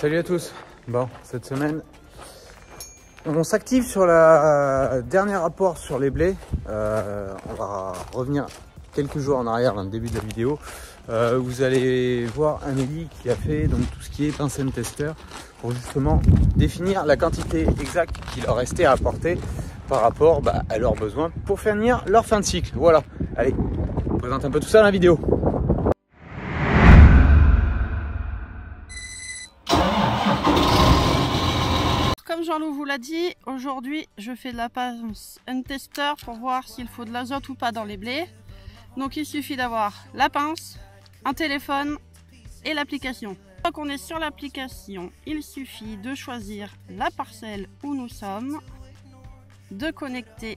Salut à tous. Bon, cette semaine, on s'active sur la dernier rapport sur les blés. On va revenir quelques jours en arrière dans le début de la vidéo. Vous allez voir Amélie qui a fait donc tout ce qui est pince and tester pour justement définir la quantité exacte qu'il leur restait à apporter par rapport à leurs besoins pour finir leur fin de cycle. Voilà. Allez, on présente un peu tout ça dans la vidéo. Comme Jean-Loup vous l'a dit, aujourd'hui je fais de la pince and tester pour voir s'il faut de l'azote ou pas dans les blés. Donc il suffit d'avoir la pince, un téléphone et l'application. Une fois qu'on est sur l'application, il suffit de choisir la parcelle où nous sommes, de connecter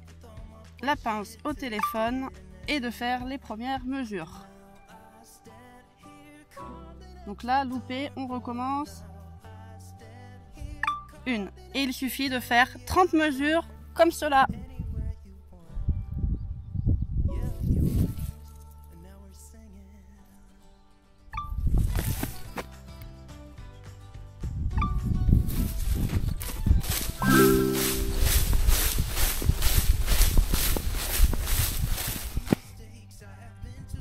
la pince au téléphone et de faire les premières mesures. Donc là, loupé, on recommence. Une. Et il suffit de faire 30 mesures comme cela.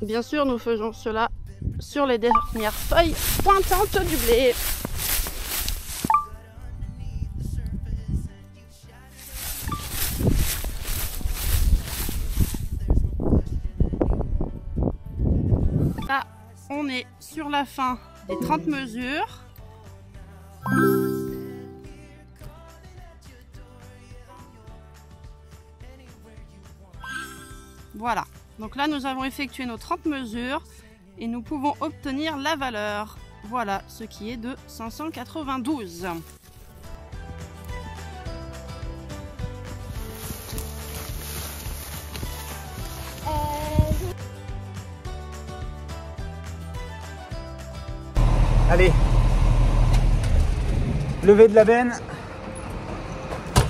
Bien sûr, nous faisons cela sur les dernières feuilles pointantes du blé. Là, on est sur la fin des 30 mesures. Voilà. Donc là, nous avons effectué nos 30 mesures et nous pouvons obtenir la valeur. Voilà, ce qui est de 592. Allez, lever de la benne,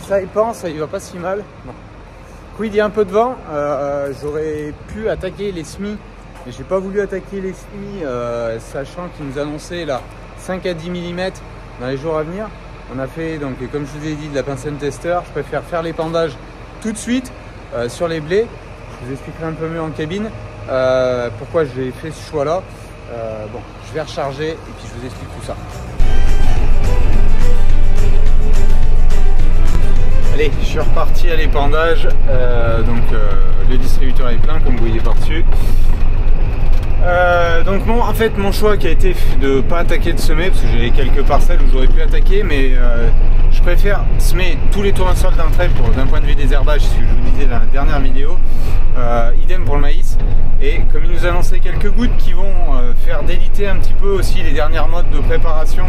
ça y pense, ça y va pas si mal. Bon. Quid, il y a un peu de vent, j'aurais pu attaquer les semis, mais j'ai pas voulu attaquer les semis, sachant qu'ils nous annonçaient là 5 à 10 mm dans les jours à venir. On a fait, donc, comme je vous ai dit, de la pince and tester. Je préfère faire l'épandage tout de suite sur les blés. Je vous expliquerai un peu mieux en cabine pourquoi j'ai fait ce choix là. Bon, je vais recharger et puis je vous explique tout ça. Allez, je suis reparti à l'épandage, le distributeur est plein comme vous voyez par-dessus. Donc bon, en fait mon choix qui a été de ne pas attaquer de semer, parce que j'ai quelques parcelles où j'aurais pu attaquer, mais je préfère semer tous les tournesols d'un trait d'un point de vue des herbages, ce que je vous disais dans la dernière vidéo. Idem pour le maïs, et comme il nous annonçait quelques gouttes qui vont faire déliter un petit peu aussi les dernières modes de préparation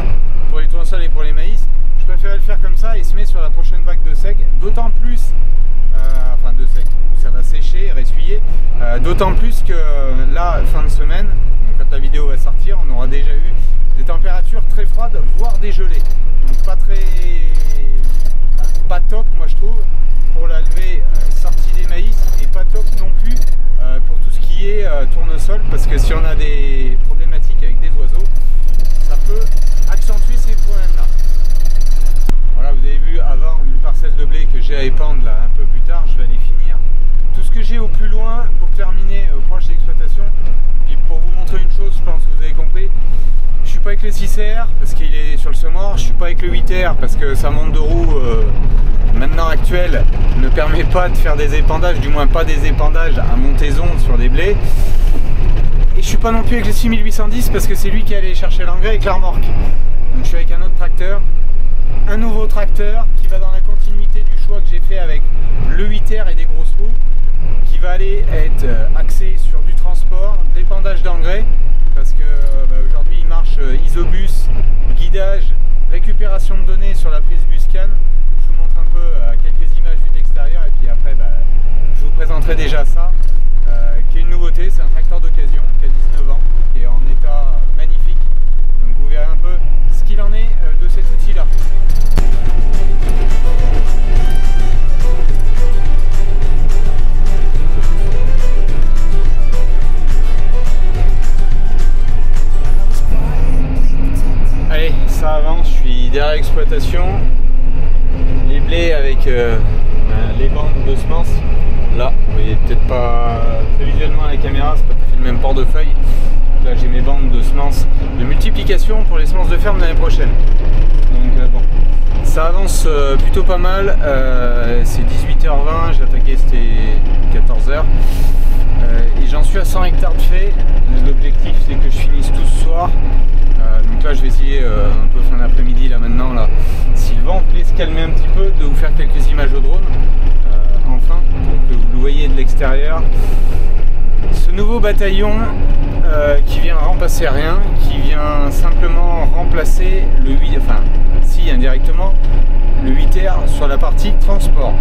pour les tournesols et pour les maïs, je préférais le faire comme ça et semer sur la prochaine vague de sec, d'autant plus, de sec, où ça va sécher et ressuyer, d'autant plus que là, fin de semaine, donc quand la vidéo va sortir, on aura déjà eu des températures très froides, voire dégelées, donc pas top moi je trouve, pour la levée sortie des maïs, et pas top non plus pour tout ce qui est tournesol, parce que si on a des problématiques avec des oiseaux, ça peut accentuer ces problèmes là. Voilà, vous avez vu avant une parcelle de blé que j'ai à épandre là un peu plus tard, je vais aller finir tout ce que j'ai au plus loin pour terminer proche d'exploitation. Puis pour vous montrer une chose, je pense que vous avez compris, je suis pas avec le 6R parce qu'il est sur le semoir, je suis pas avec le 8R parce que sa monte de roue maintenant actuelle ne permet pas de faire des épandages, du moins pas des épandages à montaison sur des blés. Et je suis pas non plus avec le 6810 parce que c'est lui qui allait chercher l'engrais avec la remorque. Donc je suis avec un autre tracteur. Un nouveau tracteur qui va dans la continuité du choix que j'ai fait avec le 8R et des grosses roues, qui va aller être axé sur du transport, de l'épandage d'engrais, parce que aujourd'hui il marche isobus, guidage, récupération de données sur la prise Buscan. Je vous montre un peu quelques images vues de l'extérieur et puis après je vous présenterai déjà ça, qui est une nouveauté. C'est un tracteur d'occasion qui a 19 ans, qui est en état magnifique, donc vous verrez un peu ce qu'il en est de cet outil là. ça avance. derrière l'exploitation, les blés avec les bandes de semences. Là, vous voyez peut-être pas très visuellement à la caméra, c'est pas tout à fait le même portefeuille. Là j'ai mes bandes de semences de multiplication pour les semences de ferme l'année prochaine. Donc bon, ça avance plutôt pas mal. C'est 18h20, j'ai attaqué, c'était 14h. Et j'en suis à 100 hectares de fait. L'objectif c'est que je finisse tout ce soir. Donc là je vais essayer un peu fin d'après-midi là maintenant là, si le vent voulait se calmer un petit peu, de vous faire quelques images au drone enfin pour que vous le voyez de l'extérieur. Ce nouveau bataillon qui vient remplacer rien, qui vient simplement remplacer le 8, enfin si indirectement le 8R sur la partie transport.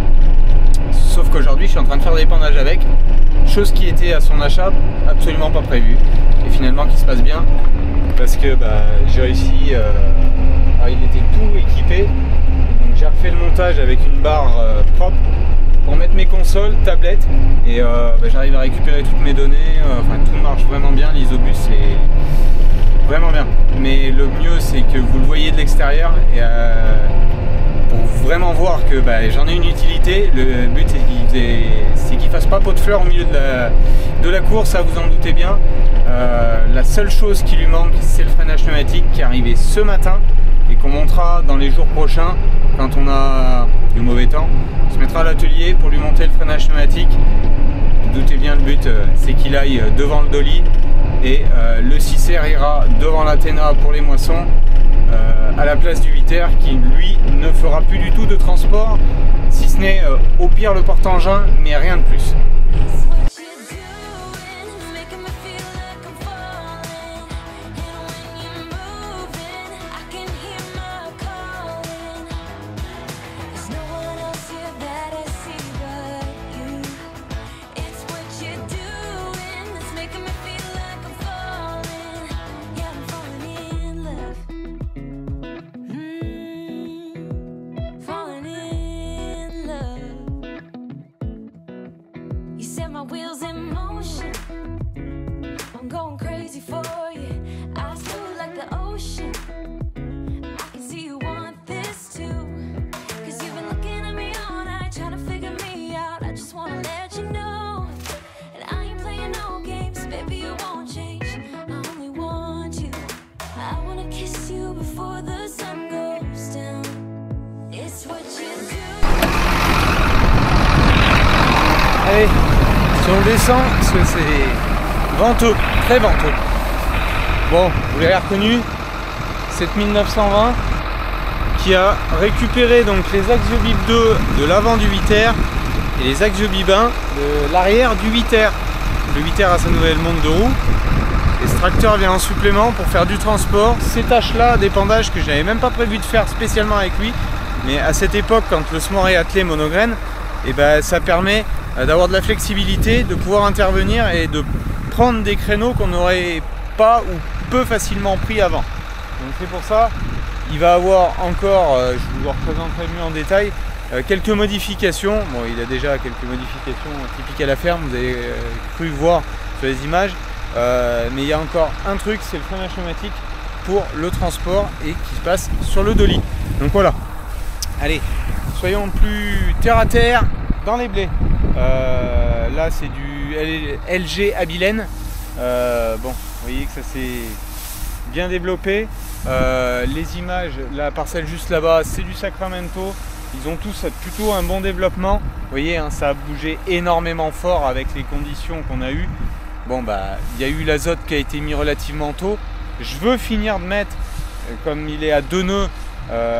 Sauf qu'aujourd'hui je suis en train de faire des épandages avec, chose qui était à son achat absolument pas prévue et finalement qui se passe bien parce que j'ai réussi, alors il était tout équipé, donc j'ai refait le montage avec une barre propre pour mettre mes consoles, tablettes et j'arrive à récupérer toutes mes données, enfin tout marche vraiment bien, l'isobus c'est vraiment bien, mais le mieux c'est que vous le voyez de l'extérieur et pour vraiment voir que j'en ai une utilité. Le but c'est qu'il fasse pas pot de fleurs au milieu de la course, ça vous en doutez bien. La seule chose qui lui manque c'est le freinage pneumatique qui est arrivé ce matin et qu'on montera dans les jours prochains quand on a du mauvais temps. On se mettra à l'atelier pour lui monter le freinage pneumatique. Vous doutez bien, le but c'est qu'il aille devant le dolly et le 6R ira devant l'Athena pour les moissons à la place du 8R qui lui ne fera plus du tout de transport, si ce n'est au pire le porte-engin, mais rien de plus. Wheels in motion, I'm going crazy for you. I smooth like the ocean. I can see you want this too, cause you've been looking at me all night trying to figure me out. I just wanna let you know, and I ain't playing no games, baby, you won't change. I only want you. I wanna kiss you before the sun goes down. It's what you do. Allez, si on descend, parce que c'est venteux, très venteux. Bon, vous l'avez reconnu, cette 1920 qui a récupéré donc les axiobib 2 de l'avant du 8R et les axiobib 1 de l'arrière du 8R. Le 8R a sa nouvelle montre de roue et ce tracteur vient en supplément pour faire du transport. Ces tâches-là d'épandage que je n'avais même pas prévu de faire spécialement avec lui, mais à cette époque, quand le Smor est attelé monograine, et ça permet d'avoir de la flexibilité, de pouvoir intervenir et de prendre des créneaux qu'on n'aurait pas ou peu facilement pris avant. Donc c'est pour ça, il va avoir encore, je vous le représenterai mieux en détail, quelques modifications. Bon, il a déjà quelques modifications typiques à la ferme, vous avez cru voir sur les images, mais il y a encore un truc, c'est le freinage pneumatique pour le transport et qui se passe sur le dolly. Donc voilà, allez, soyons plus terre à terre dans les blés. Là c'est du LG Abilène. Bon, vous voyez que ça s'est bien développé. Les images, la parcelle juste là-bas, c'est du Sacramento. Ils ont tous plutôt un bon développement. Vous voyez, hein, ça a bougé énormément fort avec les conditions qu'on a eues. Bon, il y a eu l'azote qui a été mis relativement tôt. Je veux finir de mettre, comme il est à 2 nœuds,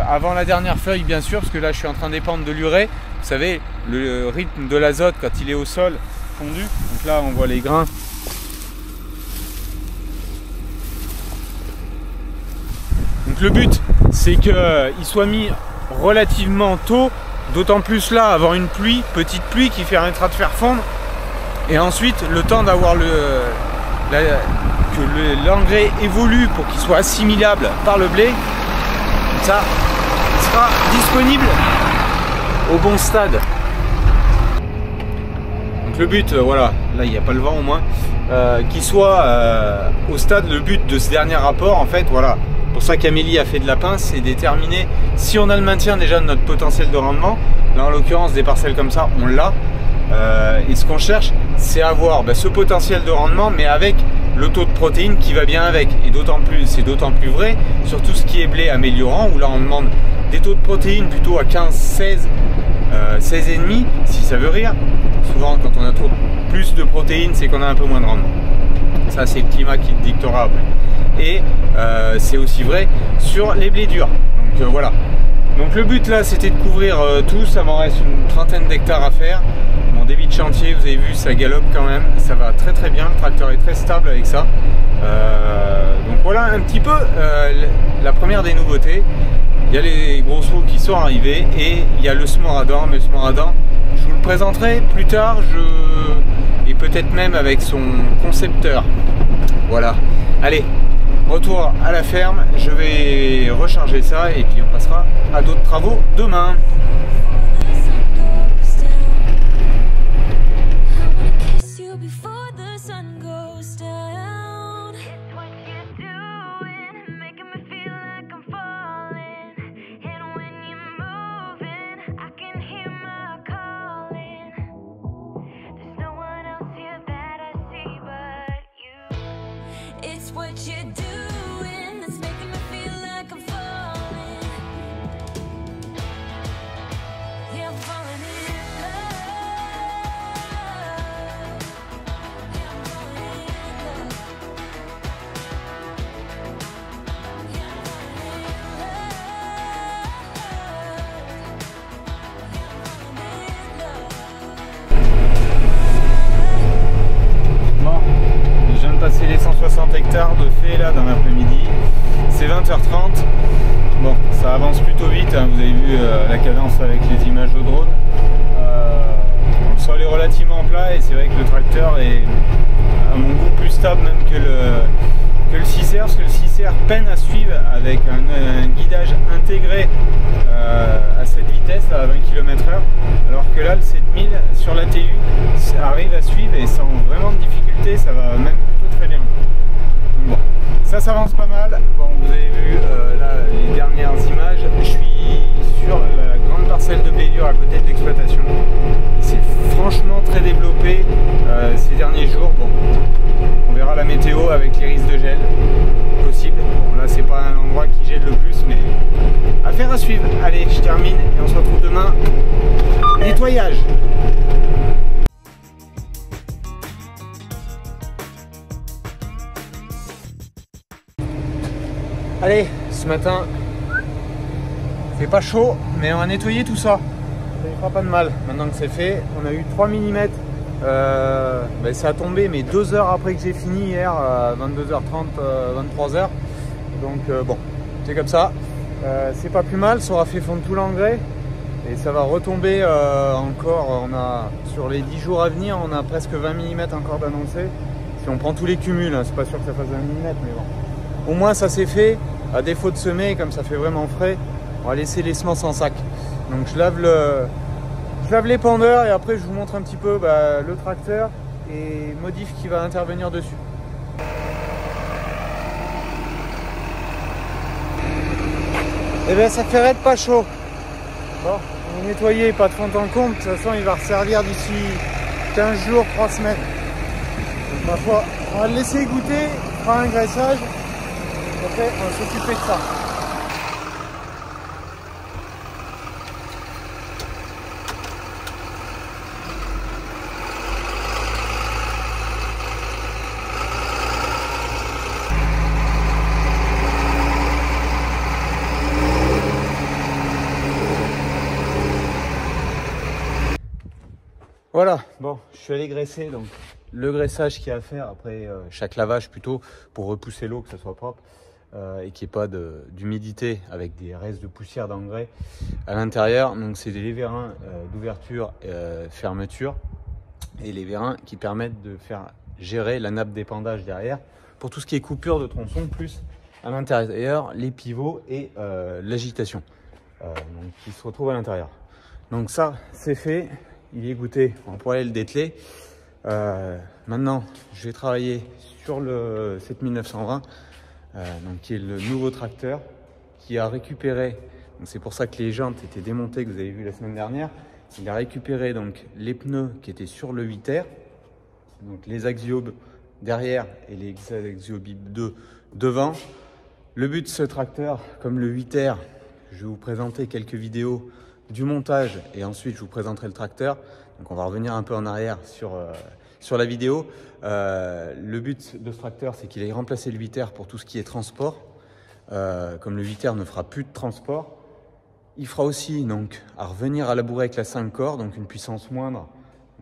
avant la dernière feuille bien sûr, parce que là je suis en train d'épandre de l'urée. Vous savez, le rythme de l'azote quand il est au sol fondu. Donc là on voit les grains. Donc le but c'est qu'il soit mis relativement tôt, d'autant plus là avoir une pluie, petite pluie qui permettra de faire fondre. Et ensuite le temps d'avoir que l'engrais évolue pour qu'il soit assimilable par le blé. Ça sera disponible au bon stade. Donc le but, voilà, là il n'y a pas le vent au moins, qu'il soit au stade, le but de ce dernier rapport en fait, voilà, pour ça qu'Amélie a fait de la pince, c'est déterminer si on a le maintien déjà de notre potentiel de rendement. Là en l'occurrence des parcelles comme ça on l'a, et ce qu'on cherche c'est avoir ce potentiel de rendement mais avec le taux de protéines qui va bien avec, et d'autant plus, c'est d'autant plus vrai sur tout ce qui est blé améliorant où là on demande des taux de protéines plutôt à 15, 16, 16,5 si ça veut rire. Souvent quand on a trop plus de protéines c'est qu'on a un peu moins de rendement. Ça c'est le climat qui le dictera après. Et c'est aussi vrai sur les blés durs. Donc voilà. Donc le but là c'était de couvrir tout, ça m'en reste une trentaine d'hectares à faire. Mon débit de chantier, vous avez vu, ça galope quand même, ça va très très bien, le tracteur est très stable avec ça. Donc voilà un petit peu la première des nouveautés. Il y a les gros sauts qui sont arrivés et il y a le Smoradan, mais le Smoradan je vous le présenterai plus tard, et peut-être même avec son concepteur. Voilà, allez, retour à la ferme, je vais recharger ça et puis on passera à d'autres travaux demain. It's what you're doing that's making me feel like I'm falling. Yeah, I'm falling in love. Yeah, I'm falling in love. Yeah, I'm falling in love. Yeah, I'm falling in love. Bon, je viens de passer les 160 hectares de fait là dans l'après-midi, c'est 20h30. Bon, ça avance plutôt vite, hein. Vous avez vu la cadence avec les images au drone. Le sol est relativement plat et c'est vrai que le tracteur est à mon goût plus stable même que le 6R, parce que le 6R peine à suivre avec un guidage intégré à cette vitesse à 20 km/h, alors que là le 7000 sur la TU ça arrive à suivre et sans vraiment de difficulté, ça va même plutôt très bien. Donc bon, ça s'avance pas mal. Bon, vous avez vu là les dernières images, je suis sur la grande parcelle de blé dur à côté de l'exploitation. C'est franchement très développé ces derniers jours. Bon, on verra la météo avec les risques de gel possible. Bon, là c'est pas un endroit qui gèle le plus, mais affaire à suivre. Allez, je termine et on se retrouve demain. Nettoyage. Allez, ce matin, c'est pas chaud, mais on va nettoyer tout ça. Ça ne fera pas de mal. Maintenant que c'est fait, on a eu 3 mm. Ça a tombé, mais 2 heures après que j'ai fini hier, à 22h30, 23h. Donc bon, c'est comme ça. C'est pas plus mal, ça aura fait fondre tout l'engrais. Et ça va retomber encore. On a, sur les 10 jours à venir, on a presque 20 mm encore d'annoncé. Si on prend tous les cumuls, hein, c'est pas sûr que ça fasse 20 mm, mais bon. Au moins ça c'est fait. À défaut de semer, comme ça fait vraiment frais, on va laisser les semences en sac. Donc je lave les pendeurs et après je vous montre un petit peu le tracteur et modif qui va intervenir dessus. Et bien ça fait raide pas chaud. Bon, on a nettoyé, pas de fond en comble, de toute façon il va resservir d'ici 15 jours, 3 semaines. Donc ma foi, on va le laisser goûter, on fera un graissage. Après, on va s'occuper de ça. Voilà, bon, je suis allé graisser, donc le graissage qu'il y a à faire après chaque lavage plutôt, pour repousser l'eau, que ça soit propre. Et qu'il n'y ait pas d'humidité avec des restes de poussière d'engrais à l'intérieur. Donc c'est des vérins d'ouverture fermeture et les vérins qui permettent de faire gérer la nappe d'épandage derrière pour tout ce qui est coupure de tronçons, plus à l'intérieur les pivots et l'agitation qui se retrouvent à l'intérieur. Donc ça c'est fait, il est goûté, on pourrait aller le dételer. Maintenant je vais travailler sur le 7920 donc qui est le nouveau tracteur qui a récupéré, c'est pour ça que les jantes étaient démontées que vous avez vu la semaine dernière. Il a récupéré donc les pneus qui étaient sur le 8R, donc les Axiobs derrière et les Axiobib 2 devant. Le but de ce tracteur, comme le 8R, je vais vous présenter quelques vidéos du montage et ensuite je vous présenterai le tracteur. Donc on va revenir un peu en arrière sur la vidéo. Le but de ce tracteur, c'est qu'il ait remplacé le 8R pour tout ce qui est transport. Comme le 8R ne fera plus de transport, il fera aussi donc à revenir à labourer avec la 5 corps, donc une puissance moindre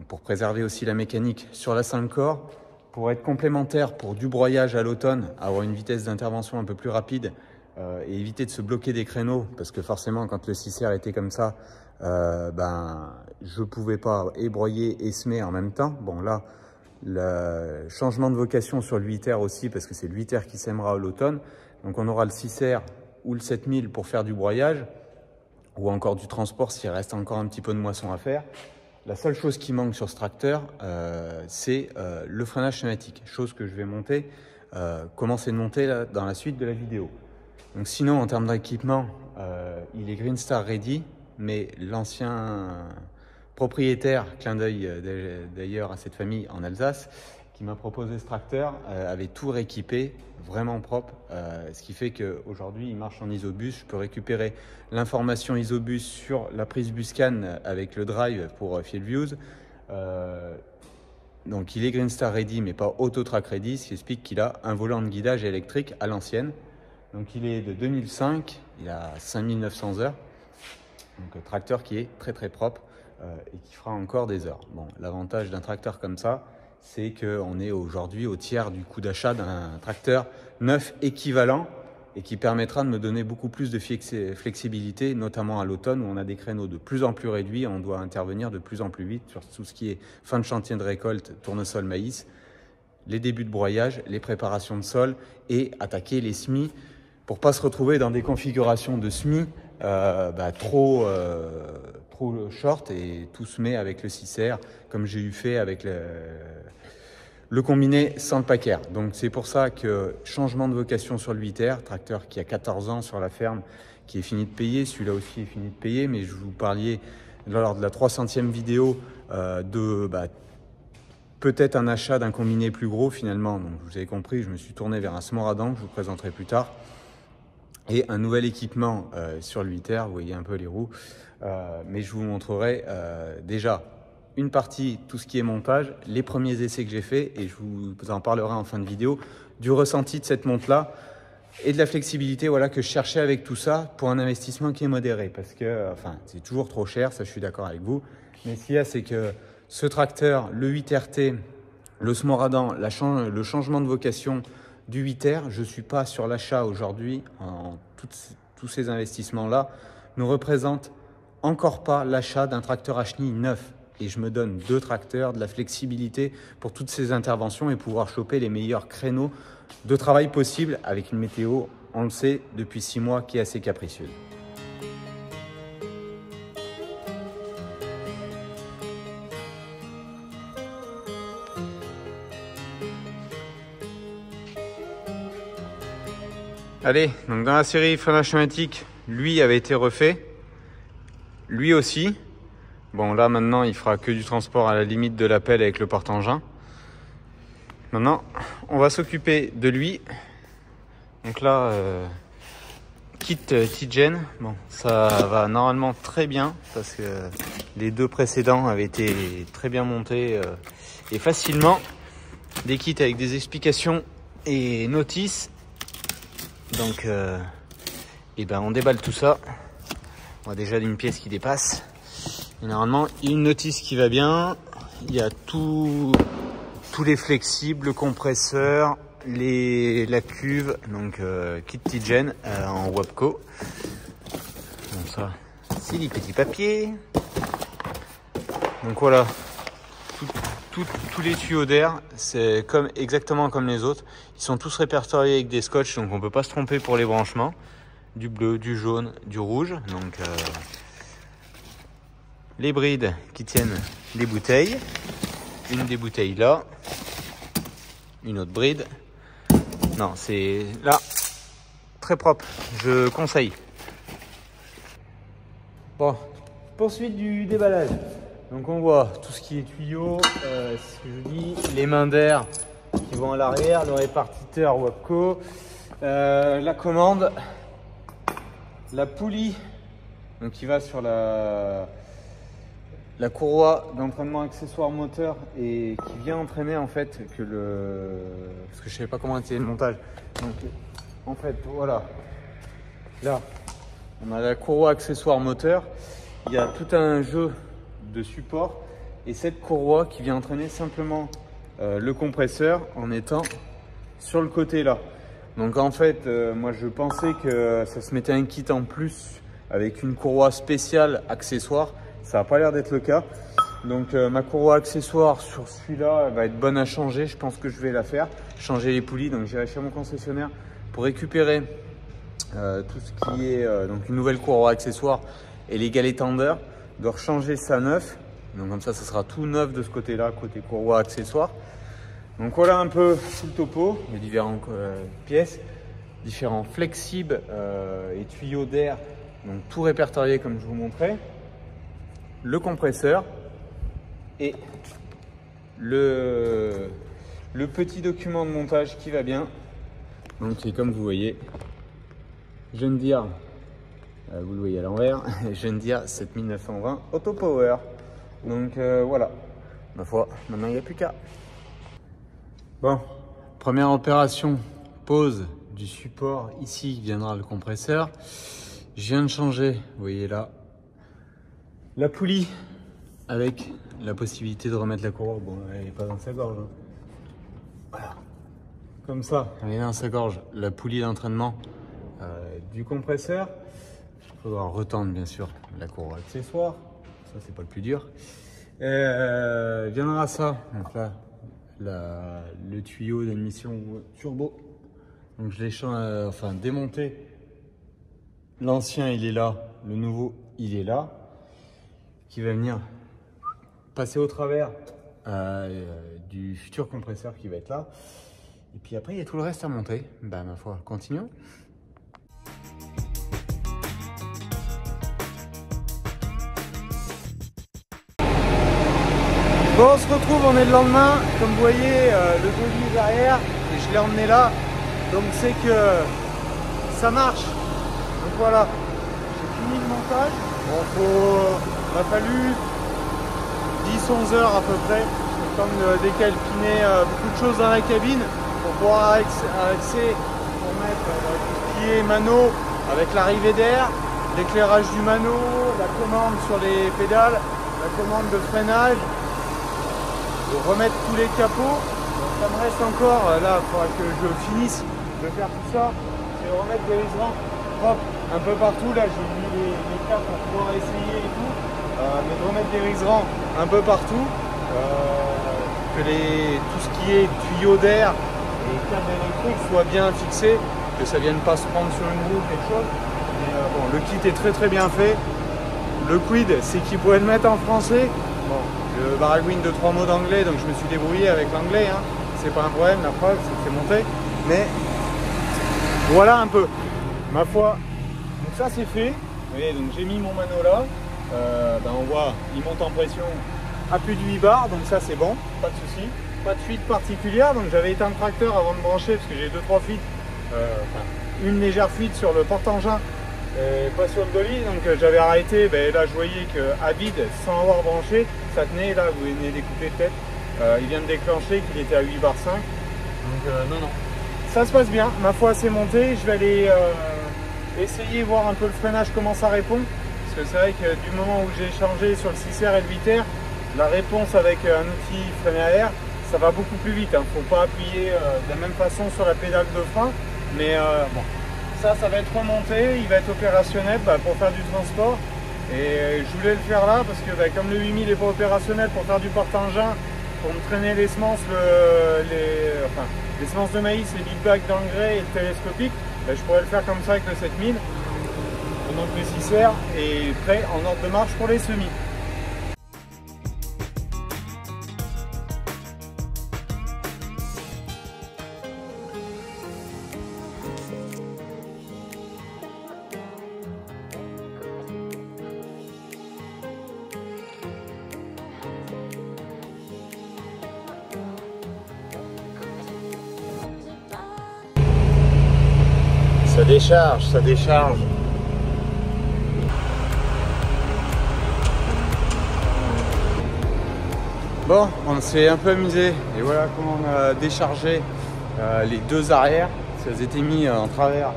pour préserver aussi la mécanique sur la 5 corps, pour être complémentaire pour du broyage à l'automne, avoir une vitesse d'intervention un peu plus rapide et éviter de se bloquer des créneaux, parce que forcément quand le 6R était comme ça, je pouvais pas et broyer et semer en même temps. Bon là, le changement de vocation sur le 8R aussi, parce que c'est le 8R qui sèmera à l'automne, donc on aura le 6R ou le 7000 pour faire du broyage, ou encore du transport s'il reste encore un petit peu de moisson à faire. La seule chose qui manque sur ce tracteur, c'est le freinage pneumatique, chose que je vais monter, commencer de monter là, dans la suite de la vidéo. Donc sinon, en termes d'équipement, il est Green Star Ready, mais l'ancien propriétaire, clin d'œil d'ailleurs à cette famille en Alsace, qui m'a proposé ce tracteur, avait tout rééquipé, vraiment propre, ce qui fait qu'aujourd'hui il marche en isobus. Je peux récupérer l'information isobus sur la prise Buscan avec le drive pour FuelViews. Donc il est Green Star Ready mais pas Autotrack Ready, ce qui explique qu'il a un volant de guidage électrique à l'ancienne. Donc il est de 2005, il a 5900 heures, donc tracteur qui est très très propre et qui fera encore des heures. Bon, l'avantage d'un tracteur comme ça, c'est qu'on est aujourd'hui au tiers du coût d'achat d'un tracteur neuf équivalent et qui permettra de me donner beaucoup plus de flexibilité, notamment à l'automne où on a des créneaux de plus en plus réduits, on doit intervenir de plus en plus vite sur tout ce qui est fin de chantier de récolte, tournesol, maïs, les débuts de broyage, les préparations de sol et attaquer les semis pour pas se retrouver dans des configurations de semis trop short et tout semer avec le 6R comme j'ai eu fait avec le combiné sans le packer. Donc c'est pour ça que changement de vocation sur le 8R, tracteur qui a 14 ans sur la ferme, qui est fini de payer, celui-là aussi est fini de payer, mais je vous parlais lors de la 300e vidéo de peut-être un achat d'un combiné plus gros finalement. Donc vous avez compris, je me suis tourné vers un Smoradan que je vous présenterai plus tard. Et un nouvel équipement sur le 8R, vous voyez un peu les roues, mais je vous montrerai déjà une partie, tout ce qui est montage, les premiers essais que j'ai fait, et je vous en parlerai en fin de vidéo, du ressenti de cette monte-là et de la flexibilité voilà, que je cherchais avec tout ça pour un investissement qui est modéré, parce que c'est toujours trop cher, ça je suis d'accord avec vous, mais ce qu'il y a, c'est que ce tracteur, le 8RT, le Smoradan, le changement de vocation du 8R, je ne suis pas sur l'achat aujourd'hui, tous ces investissements-là ne représentent encore pas l'achat d'un tracteur Achnii neuf. Et je me donne deux tracteurs, de la flexibilité pour toutes ces interventions et pouvoir choper les meilleurs créneaux de travail possibles avec une météo, on le sait, depuis 6 mois qui est assez capricieuse. Allez, donc dans la série freinage pneumatique, lui avait été refait, lui aussi. Bon là maintenant il fera que du transport à la limite de la pelle avec le porte-engin. Maintenant on va s'occuper de lui. Donc là, kit Tigen, bon ça va normalement très bien parce que les deux précédents avaient été très bien montés et facilement. Des kits avec des explications et notices. Donc on déballe tout ça. On a déjà une pièce qui dépasse. Et normalement, il y a une notice qui va bien. Il y a tous les flexibles, le compresseur, la cuve, donc kit Tigen en Wapco. Donc ça, c'est les petits papiers. Donc voilà, tous les tuyaux d'air, c'est exactement comme les autres. Ils sont tous répertoriés avec des scotch, donc on peut pas se tromper pour les branchements. Du bleu, du jaune, du rouge. Donc les brides qui tiennent les bouteilles. Une des bouteilles là. Une autre bride. Non, c'est là. très propre, je conseille. Bon, poursuite du déballage. Donc on voit tout ce qui est tuyaux, ce que je dis, les mains d'air qui vont à l'arrière, le répartiteur Wapco, la commande, la poulie donc qui va sur la courroie d'entraînement accessoire moteur et qui vient entraîner en fait que parce que je savais pas comment était le montage. Donc en fait voilà, là on a la courroie accessoire moteur, il y a tout un jeu de support et cette courroie qui vient entraîner simplement le compresseur en étant sur le côté là. Donc en fait moi je pensais que ça se mettait un kit en plus avec une courroie spéciale accessoire, ça n'a pas l'air d'être le cas. Donc ma courroie accessoire sur celui-là va être bonne à changer, je pense que je vais la faire, changer les poulies. Donc j'irai chez mon concessionnaire pour récupérer tout ce qui est donc une nouvelle courroie accessoire et les galets tendeurs, de rechanger ça neuf. Donc comme ça sera tout neuf de ce côté-là, côté courroie accessoire. Donc voilà un peu tout le topo, les différentes pièces, différents flexibles et tuyaux d'air, donc tout répertorié comme je vous montrais. Le compresseur et le petit document de montage qui va bien. Donc c'est comme vous voyez, John Deere, vous le voyez à l'envers, John Deere 7920 Auto Power. Donc voilà, ma foi, maintenant il n'y a plus qu'à. Bon, première opération, pose du support. Ici viendra le compresseur. Je viens de changer, vous voyez là, la poulie avec la possibilité de remettre la courroie. Bon, elle n'est pas dans sa gorge. Hein. Voilà, comme ça, elle est dans sa gorge. La poulie d'entraînement du compresseur. Il faudra retendre bien sûr la courroie accessoire. Ça, c'est pas le plus dur. Viendra ça. Donc là, le tuyau d'émission turbo. Donc je l'ai démonté. L'ancien il est là, le nouveau il est là, qui va venir passer au travers du futur compresseur qui va être là. Et puis après il y a tout le reste à monter. Bah ma foi, continuons. Bon, on se retrouve, on est le lendemain. Comme vous voyez, le devis derrière, et je l'ai emmené là. Donc c'est que ça marche. Donc voilà, j'ai fini le montage. Bon, il m'a fallu 10-11 heures à peu près, le temps de décalpiner beaucoup de choses dans la cabine pour pouvoir accéder, pour mettre tout ce qui est mano avec l'arrivée d'air, l'éclairage du mano, la commande sur les pédales, la commande de freinage, de remettre tous les capots. Donc ça me reste encore, là il faudra que je finisse de faire tout ça, c'est de remettre des liserons propres un peu partout. Là j'ai mis les câbles pour pouvoir essayer et tout, mais de remettre des riserons un peu partout, que tout ce qui est tuyaux d'air et câbles électriques soit bien fixé, que ça vienne pas se prendre sur une roue ou quelque chose. Mais bon, le kit est très bien fait. Le quid, c'est qu'il pourrait le mettre en français. Bon, le baragouine de 3 mots d'anglais, donc je me suis débrouillé avec l'anglais, hein. C'est pas un problème, la preuve, c'est que c'est monté. Mais voilà un peu, ma foi. Donc ça c'est fait. Vous voyez, donc j'ai mis mon mano là. On voit, il monte en pression à plus de 8 bars, donc ça c'est bon, pas de souci. Pas de fuite particulière, donc j'avais éteint le tracteur avant de brancher parce que j'ai 2-3 fuites. Une légère fuite sur le porte-engin, pas sur le dolly, donc j'avais arrêté. Là je voyais qu'à vide, sans avoir branché, ça tenait. Là vous venez d'écouter peut-être, il vient de déclencher qu'il était à 8 bar 5. Donc non, ça se passe bien, ma foi c'est monté. Je vais aller essayer voir un peu le freinage, comment ça répond, parce que c'est vrai que du moment où j'ai changé sur le 6R et le 8R, la réponse avec un outil freiné à air, ça va beaucoup plus vite, hein. Faut pas appuyer de la même façon sur la pédale de frein, mais bon, ça va être remonté, il va être opérationnel pour faire du transport. Et je voulais le faire là parce que comme le 8000 n'est pas opérationnel pour faire du porte-engin, pour me traîner les semences, les semences de maïs, les big bags d'engrais et le télescopique, je pourrais le faire comme ça avec le 7000. Donc le 6R est prêt en ordre de marche pour les semis. Ça décharge, ça décharge. Bon, on s'est un peu amusé et voilà comment on a déchargé les deux arrières. Elles étaient mises en travers.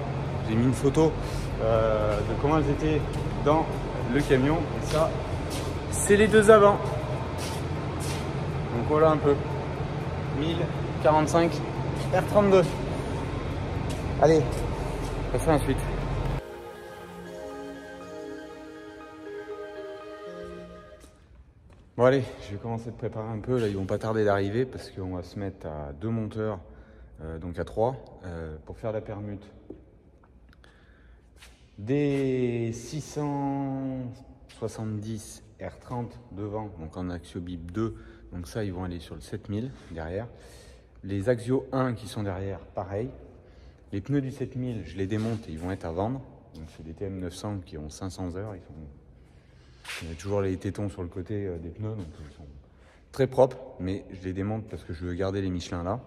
J'ai mis une photo de comment elles étaient dans le camion. Et ça, c'est les deux avant. Donc voilà un peu. 1045 R32. Allez, passons ensuite. Bon allez, je vais commencer de préparer un peu. Là, ils vont pas tarder d'arriver parce qu'on va se mettre à 2 monteurs, donc à 3, pour faire la permute. Des 670 R30 devant, donc en Axio Bip 2, donc ça ils vont aller sur le 7000 derrière. Les Axio 1 qui sont derrière, pareil. Les pneus du 7000, je les démonte et ils vont être à vendre. Donc c'est des TM 900 qui ont 500 heures. Il y a toujours les tétons sur le côté des pneus, donc ils sont très propres, mais je les démonte parce que je veux garder les Michelin là.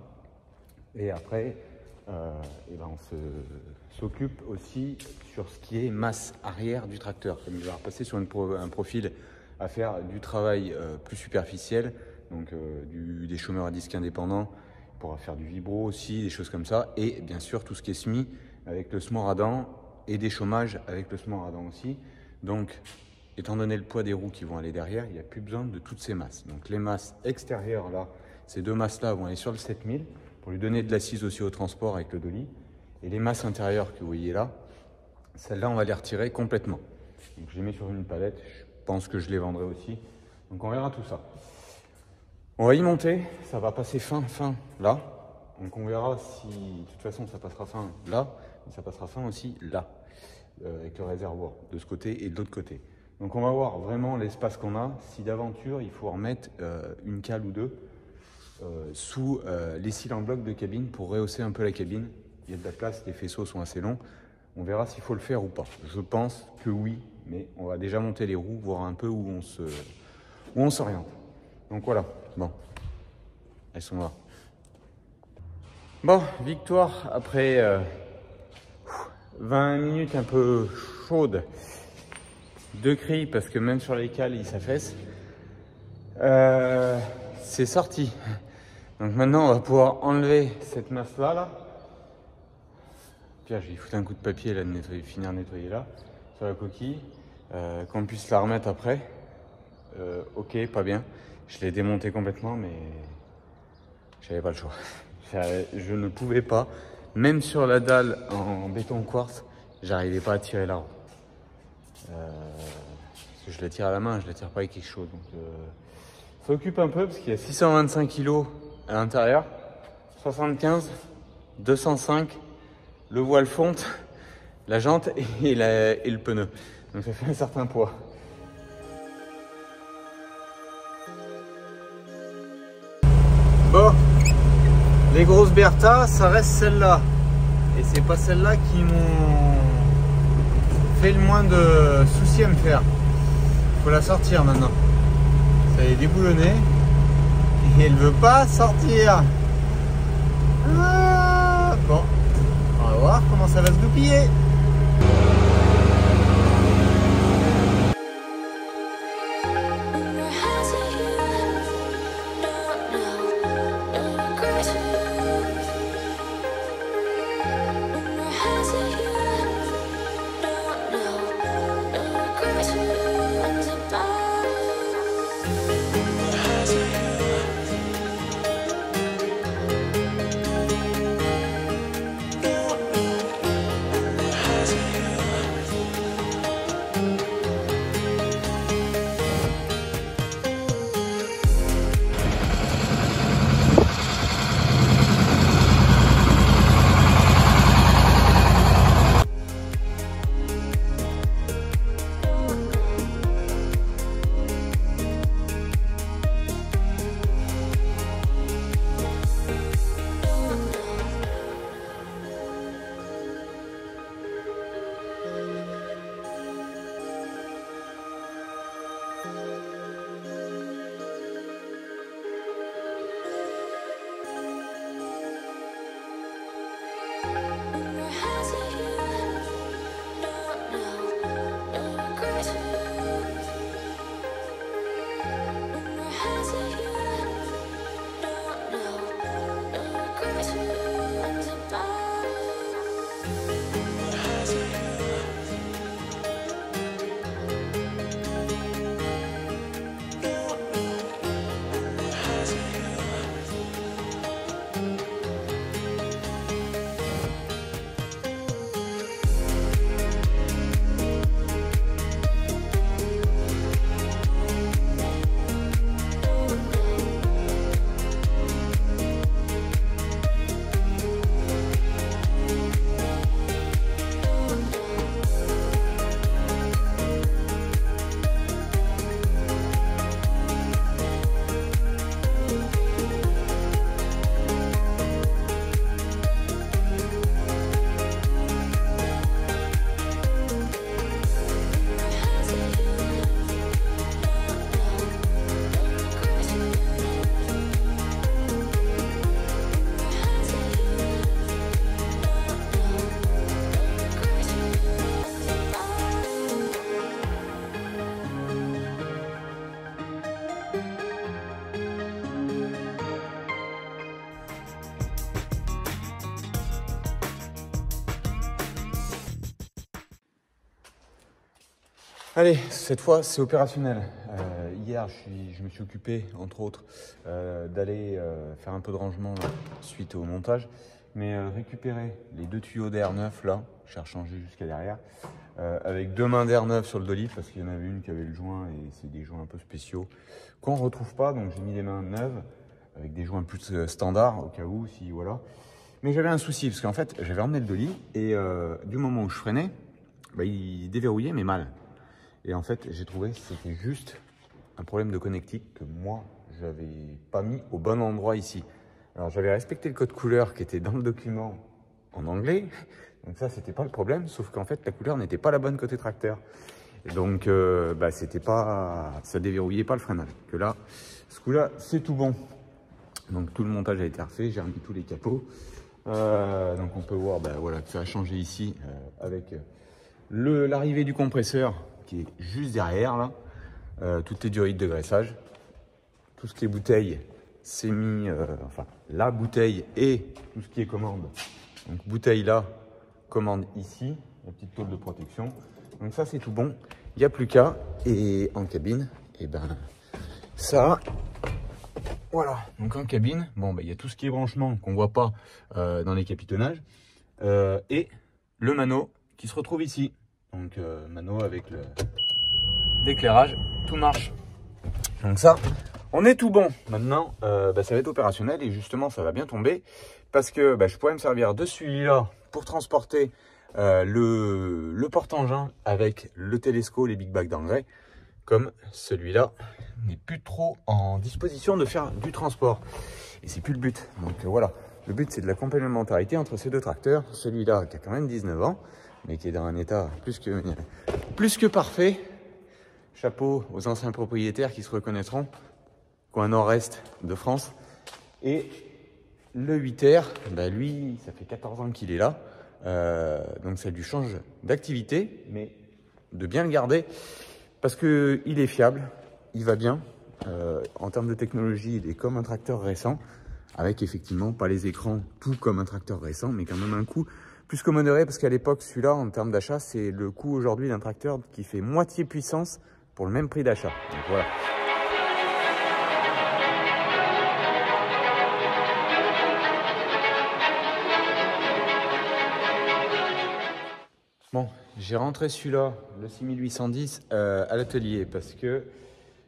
Et après, et ben on s'occupe aussi sur ce qui est masse arrière du tracteur. Comme il va repasser sur un profil à faire du travail plus superficiel, donc des chômeurs à disque indépendants, il pourra faire du vibro aussi, des choses comme ça, et bien sûr tout ce qui est SMI avec le Smoradan et des chômages avec le Smoradan aussi. Donc étant donné le poids des roues qui vont aller derrière, il n'y a plus besoin de toutes ces masses. Donc les masses extérieures là, ces deux masses là vont aller sur le 7000 pour lui donner de l'assise aussi au transport avec le dolly. Et les masses intérieures que vous voyez là, celles-là on va les retirer complètement. Donc je les mets sur une palette, je pense que je les vendrai aussi. Donc on verra tout ça. On va y monter, ça va passer fin là. Donc on verra si, de toute façon ça passera fin là, mais ça passera fin aussi là, avec le réservoir de ce côté et de l'autre côté. Donc on va voir vraiment l'espace qu'on a, si d'aventure il faut remettre une cale ou deux sous les cils en bloc de cabine pour rehausser un peu la cabine. Il y a de la place, les faisceaux sont assez longs, on verra s'il faut le faire ou pas. Je pense que oui, mais on va déjà monter les roues, voir un peu où on s'oriente. Donc voilà, bon, elles sont là. Bon, victoire après 20 minutes un peu chaudes. 2 cris parce que même sur les cales il s'affaisse. C'est sorti. Donc maintenant on va pouvoir enlever cette masse là. Pierre, je vais foutre un coup de papier là, de nettoyer, finir de nettoyer là sur la coquille, qu'on puisse la remettre après. Ok, pas bien. Je l'ai démonté complètement, mais j'avais pas le choix. Je ne pouvais pas, même sur la dalle en béton quartz, j'arrivais pas à tirer la roue. Parce que je la tire à la main, je la tire pas avec quelque chose. Donc ça occupe un peu parce qu'il y a 625 kg à l'intérieur, 75, 205, le voile fonte, la jante et le pneu. Donc ça fait un certain poids. Bon, les grosses Bertha, ça reste celle-là. Et c'est pas celle-là qui m'ont fait le moins de soucis à me faire. Faut la sortir maintenant. Ça est déboulonné et elle veut pas sortir. Ah, bon, on va voir comment ça va se goupiller. Allez, cette fois c'est opérationnel. Hier je me suis occupé entre autres d'aller faire un peu de rangement là, suite au montage. Mais récupérer les 2 tuyaux d'air neufs là, j'ai rechangé jusqu'à derrière. Avec 2 mains d'air neufs sur le dolly parce qu'il y en avait une qui avait le joint et c'est des joints un peu spéciaux qu'on ne retrouve pas. Donc j'ai mis des mains neuves avec des joints plus standards au cas où, si voilà. Mais j'avais un souci parce qu'en fait j'avais emmené le dolly et du moment où je freinais, bah, il déverrouillait mais mal. Et en fait, j'ai trouvé que c'était juste un problème de connectique que moi, je n'avais pas mis au bon endroit ici. Alors, j'avais respecté le code couleur qui était dans le document en anglais. Donc ça, c'était pas le problème. Sauf qu'en fait, la couleur n'était pas la bonne côté tracteur. Et donc, bah, c'était pas, ça déverrouillait pas le freinage. Que là, ce coup-là, c'est tout bon. Donc, tout le montage a été refait. J'ai remis tous les capots. Donc, on peut voir bah, voilà, que ça a changé ici avec l'arrivée du compresseur qui est juste derrière là, toutes les durites de graissage, tout ce qui est bouteille, c'est mis, enfin la bouteille et tout ce qui est commande. Donc bouteille là, commande ici, la petite tôle de protection. Donc ça c'est tout bon, il n'y a plus qu'à. Et en cabine, et ben ça, voilà. Donc en cabine, bon ben il y a tout ce qui est branchement qu'on voit pas dans les capitonnages et le mano qui se retrouve ici. Donc mano avec l'éclairage, tout marche. Donc ça, on est tout bon. Maintenant, bah, ça va être opérationnel et justement, ça va bien tomber parce que bah, je pourrais me servir de celui-là pour transporter le porte-engin avec le télescope, les big bags d'engrais, comme celui-là n'est plus trop en disposition de faire du transport. Et c'est plus le but. Donc voilà, le but c'est de la complémentarité entre ces deux tracteurs. Celui-là qui a quand même 19 ans, mais qui est dans un état plus que parfait. Chapeau aux anciens propriétaires qui se reconnaîtront, coin nord-est de France. Et le 8R, bah lui, ça fait 14 ans qu'il est là. Donc ça lui change d'activité, mais de bien le garder parce qu'il est fiable, il va bien. En termes de technologie, il est comme un tracteur récent, avec effectivement pas les écrans, tout comme un tracteur récent, mais quand même un coût plus que modéré, parce qu'à l'époque, celui-là, en termes d'achat, c'est le coût aujourd'hui d'un tracteur qui fait moitié puissance pour le même prix d'achat. Donc voilà. Bon, j'ai rentré celui-là, le 6810, à l'atelier parce que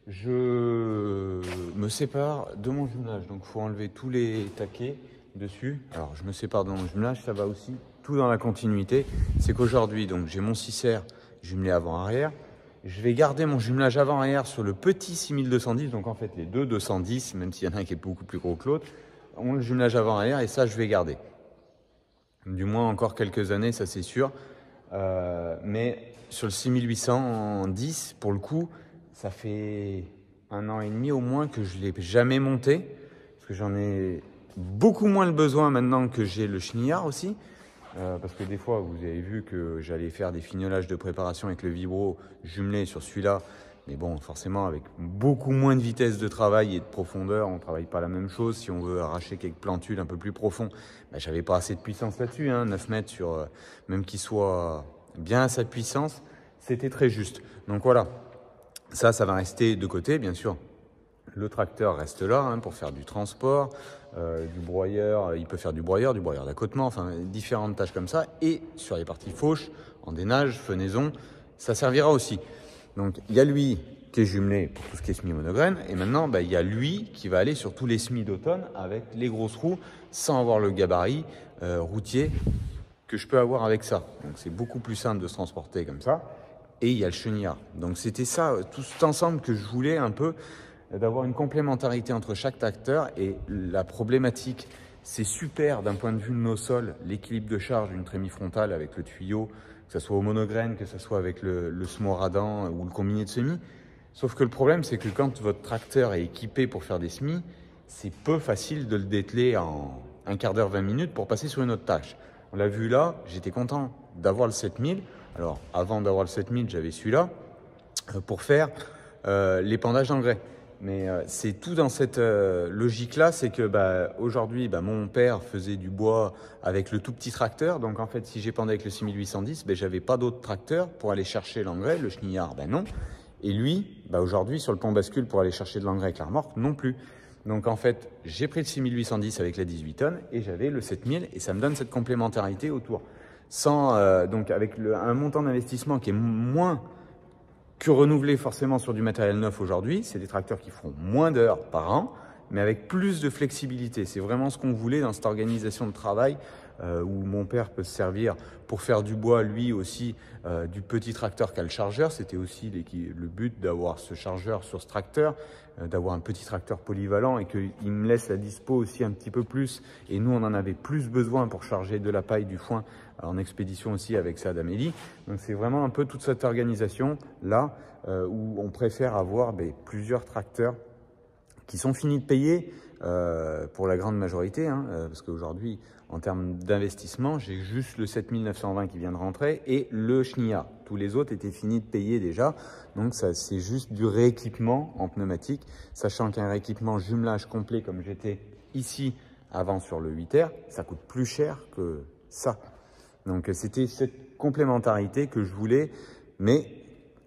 je me sépare de mon jumelage. Donc il faut enlever tous les taquets dessus. Alors je me sépare de mon jumelage, ça va aussi tout dans la continuité. C'est qu'aujourd'hui, donc j'ai mon 6R jumelé avant-arrière. Je vais garder mon jumelage avant-arrière sur le petit 6210. Donc en fait les deux 210, même s'il y en a un qui est beaucoup plus gros que l'autre, ont le jumelage avant-arrière et ça je vais garder. Du moins encore quelques années, ça c'est sûr. Mais sur le 6810, pour le coup, ça fait 1 an et demi au moins que je ne l'ai jamais monté. Parce que j'en ai beaucoup moins le besoin maintenant que j'ai le chenillard aussi. Parce que des fois, vous avez vu que j'allais faire des fignolages de préparation avec le vibro jumelé sur celui-là. Mais bon, forcément, avec beaucoup moins de vitesse de travail et de profondeur, on ne travaille pas la même chose. Si on veut arracher quelques plantules un peu plus profonds, ben, j'avais pas assez de puissance là-dessus. 9 mètres sur, même qu'il soit bien à sa puissance, c'était très juste. Donc voilà, ça va rester de côté, bien sûr. Le tracteur reste là pour faire du transport, du broyeur. Il peut faire du broyeur d'accotement, enfin différentes tâches comme ça. Et sur les parties fauches, endénage, fenaison, ça servira aussi. Donc il y a lui qui est jumelé pour tout ce qui est semis monograine. Et maintenant, il y a lui qui va aller sur tous les semis d'automne avec les grosses roues sans avoir le gabarit routier que je peux avoir avec ça. Donc c'est beaucoup plus simple de se transporter comme ça. Et il y a le chenillard. Donc c'était ça, tout cet ensemble que je voulais un peu, d'avoir une complémentarité entre chaque tracteur. Et la problématique, c'est super d'un point de vue de nos sols, l'équilibre de charge d'une trémie frontale avec le tuyau, que ce soit au monograine, que ce soit avec le Smoradan ou le combiné de semis. Sauf que le problème, c'est que quand votre tracteur est équipé pour faire des semis, c'est peu facile de le dételer en un quart d'heure, 20 minutes pour passer sur une autre tâche. On l'a vu là, j'étais content d'avoir le 7000. Alors, avant d'avoir le 7000, j'avais celui-là pour faire l'épandage d'engrais. Mais c'est tout dans cette logique-là, c'est que aujourd'hui, mon père faisait du bois avec le tout petit tracteur. Donc en fait, si j'épandais avec le 6810, j'avais pas d'autre tracteur pour aller chercher l'engrais. Le chenillard, non. Et lui, aujourd'hui, sur le pont bascule pour aller chercher de l'engrais avec la remorque, non plus. Donc en fait, j'ai pris le 6810 avec la 18 tonnes et j'avais le 7000 et ça me donne cette complémentarité autour. Sans, donc avec un montant d'investissement qui est moins que renouveler forcément sur du matériel neuf aujourd'hui. C'est des tracteurs qui feront moins d'heures par an, mais avec plus de flexibilité. C'est vraiment ce qu'on voulait dans cette organisation de travail où mon père peut se servir pour faire du bois, lui aussi, du petit tracteur qu'a le chargeur. C'était aussi le but d'avoir ce chargeur sur ce tracteur, d'avoir un petit tracteur polyvalent et qu'il me laisse à dispo aussi un petit peu plus. Et nous, on en avait plus besoin pour charger de la paille, du foin, en expédition aussi avec ça d'Amélie. Donc c'est vraiment un peu toute cette organisation là où on préfère avoir plusieurs tracteurs qui sont finis de payer pour la grande majorité, parce qu'aujourd'hui en termes d'investissement, j'ai juste le 7920 qui vient de rentrer et le chenillard. Tous les autres étaient finis de payer déjà, donc ça c'est juste du rééquipement en pneumatique, sachant qu'un rééquipement jumelage complet comme j'étais ici avant sur le 8R, ça coûte plus cher que ça. Donc c'était cette complémentarité que je voulais, mais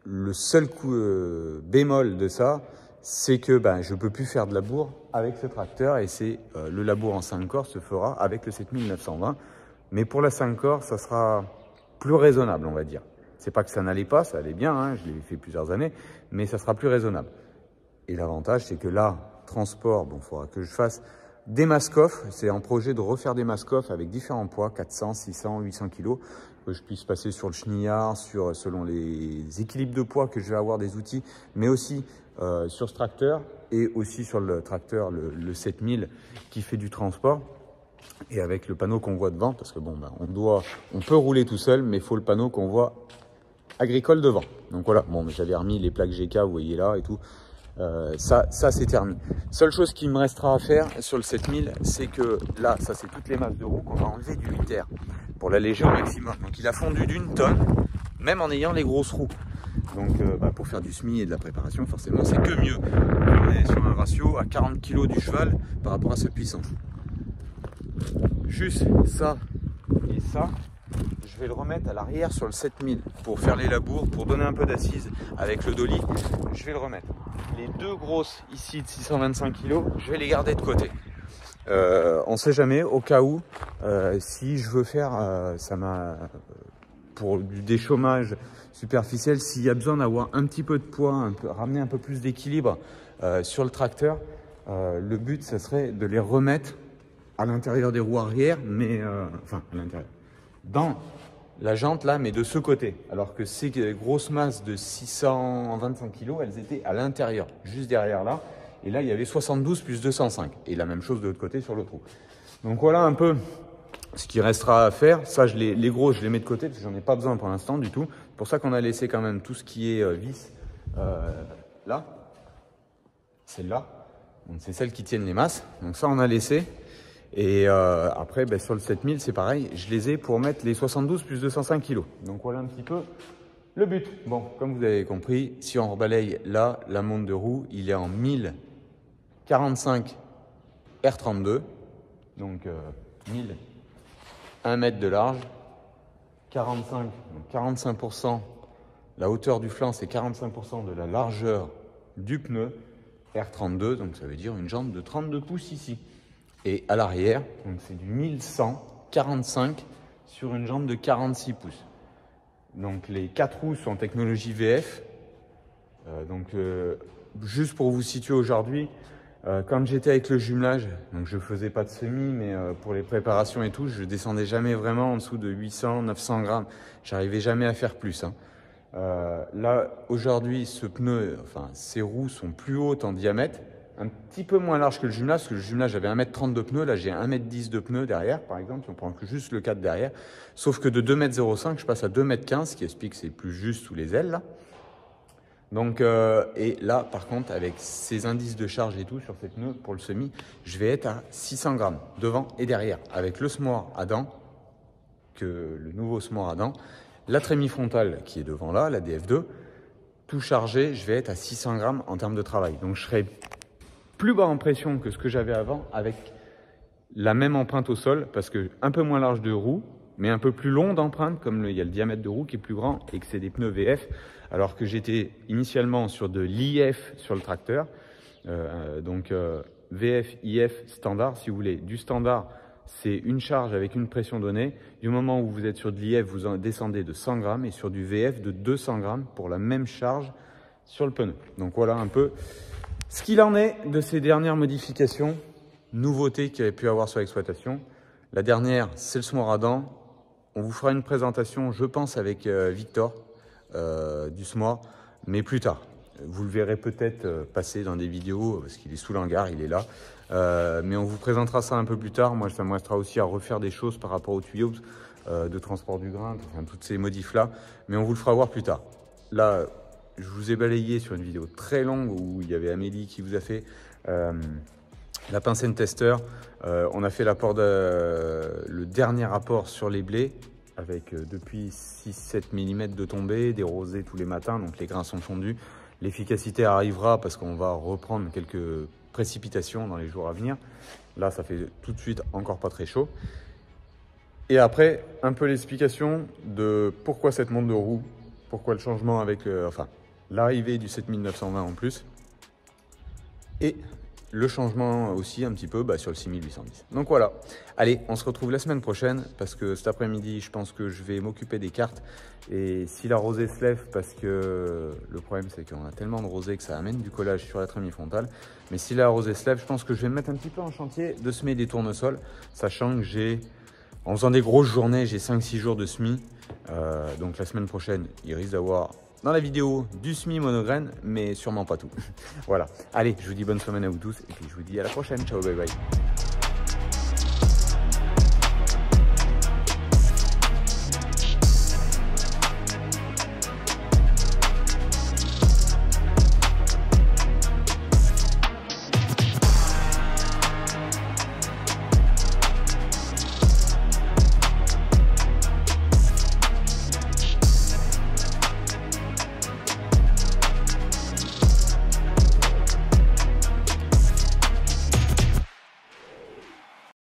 le seul bémol de ça, c'est que je ne peux plus faire de labour avec ce tracteur et c'est le labour en 5 corps se fera avec le 7920. Mais pour la 5 corps, ça sera plus raisonnable, on va dire. C'est pas que ça n'allait pas, ça allait bien, je l'ai fait plusieurs années, mais ça sera plus raisonnable. Et l'avantage, c'est que là, transport, il faudra que je fasse des mask-off. C'est un projet de refaire des mask-off avec différents poids, 400, 600, 800 kg, que je puisse passer sur le chenillard, selon les équilibres de poids que je vais avoir des outils, mais aussi sur ce tracteur et aussi sur le tracteur, le 7000 qui fait du transport. Et avec le panneau qu'on voit devant, parce que on peut rouler tout seul, mais il faut le panneau qu'on voit agricole devant. Donc voilà, j'avais remis les plaques GK, vous voyez là et tout. Ça c'est terminé. Seule chose qui me restera à faire sur le 7000, c'est que là, ça c'est toutes les masses de roues qu'on va enlever du 8R pour l'alléger au maximum. Donc il a fondu d'1 tonne, même en ayant les grosses roues. Donc pour faire du semis et de la préparation, forcément, c'est que mieux. On est sur un ratio à 40 kg du cheval par rapport à sa puissance. Juste ça et ça, je vais le remettre à l'arrière sur le 7000 pour faire les labours, pour donner un peu d'assise avec le dolly. Je vais le remettre. Les deux grosses ici de 625 kg, je vais les garder de côté. On ne sait jamais, au cas où, si je veux faire, pour du déchômage superficiel, s'il y a besoin d'avoir un petit peu de poids, ramener un peu plus d'équilibre sur le tracteur, le but, ce serait de les remettre à l'intérieur des roues arrière, mais enfin à l'intérieur, dans la jante là, mais de ce côté. Alors que ces grosses masses de 625 kg, elles étaient à l'intérieur, juste derrière là. Et là, il y avait 72 plus 205. Et la même chose de l'autre côté sur le trou. Donc voilà un peu ce qui restera à faire. Ça, les gros, je les mets de côté parce que j'en ai pas besoin pour l'instant du tout. C'est pour ça qu'on a laissé quand même tout ce qui est vis là. Celle-là. Donc c'est celles qui tiennent les masses. Donc ça, on a laissé. Et après, sur le 7000, c'est pareil. Je les ai pour mettre les 72 plus 205 kg. Donc voilà un petit peu Le but, bon, comme vous avez compris, si on rebalaye là, la monte de roue, il est en 1045 R32, donc 1 mètre de large, 45%, la hauteur du flanc c'est 45% de la largeur du pneu R32, donc ça veut dire une jambe de 32 pouces ici. Et à l'arrière, donc c'est du 1145 sur une jambe de 46 pouces. Donc les 4 roues sont en technologie VF. Juste pour vous situer aujourd'hui, quand j'étais avec le jumelage, donc je faisais pas de semi, mais pour les préparations et tout, je descendais jamais vraiment en dessous de 800-900 grammes. J'arrivais jamais à faire plus. Là, aujourd'hui, ce pneu, enfin, ces roues sont plus hautes en diamètre, un petit peu moins larges que le jumelage, parce que le jumelage j'avais 1,30 m de pneu, là j'ai 1,10 m de pneu derrière, par exemple, si on prend que juste le cadre derrière. Sauf que de 2,05 m, je passe à 2,15 m, ce qui explique que c'est plus juste sous les ailes, là. Donc, et là, par contre, avec ces indices de charge et tout sur ces pneus pour le semi, je vais être à 600 grammes devant et derrière, avec le Smore à dents, le nouveau Smore à dents, la trémie frontale qui est devant là, la DF2, tout chargé, je vais être à 600 grammes en termes de travail. Donc, je serai plus bas en pression que ce que j'avais avant, avec la même empreinte au sol, parce que un peu moins large de roue, mais un peu plus long d'empreinte, comme il y a le diamètre de roue qui est plus grand et que c'est des pneus VF, alors que j'étais initialement sur de l'IF sur le tracteur, VF, IF, standard, si vous voulez. Du standard, c'est une charge avec une pression donnée. Du moment où vous êtes sur de l'IF, vous en descendez de 100 grammes et sur du VF de 200 grammes pour la même charge sur le pneu. Donc voilà un peu ce qu'il en est de ces dernières modifications, nouveautés qu'il y avait pu avoir sur l'exploitation. La dernière, c'est le Smore à dents. On vous fera une présentation, je pense, avec Victor du Smore, mais plus tard. Vous le verrez peut-être passer dans des vidéos, parce qu'il est sous l'hangar, il est là. Mais on vous présentera ça un peu plus tard. Moi, ça me restera aussi à refaire des choses par rapport aux tuyaux de transport du grain, enfin, toutes ces modifs-là. Mais on vous le fera voir plus tard. Là, je vous ai balayé sur une vidéo très longue où il y avait Amélie qui vous a fait la pince tester. On a fait le dernier rapport sur les blés avec depuis 6-7 mm de tombée, des rosées tous les matins, donc les grains sont fondus. L'efficacité arrivera parce qu'on va reprendre quelques précipitations dans les jours à venir. Là, ça fait tout de suite encore pas très chaud. Et après, un peu l'explication de pourquoi cette monte de roue, pourquoi le changement avec l'arrivée du 7920 en plus. Et le changement aussi un petit peu sur le 6810. Donc voilà, allez, on se retrouve la semaine prochaine parce que cet après-midi, je pense que je vais m'occuper des cartes. Et si la rosée se lève, parce que le problème c'est qu'on a tellement de rosée que ça amène du collage sur la trémie frontale. Mais si la rosée se lève, je pense que je vais me mettre un petit peu en chantier de semer des tournesols, sachant que en faisant des grosses journées, j'ai 5-6 jours de semis. Donc la semaine prochaine, il risque d'avoir dans la vidéo du semis monograine, mais sûrement pas tout. Voilà. Allez, je vous dis bonne semaine à vous tous et puis je vous dis à la prochaine. Ciao, bye bye.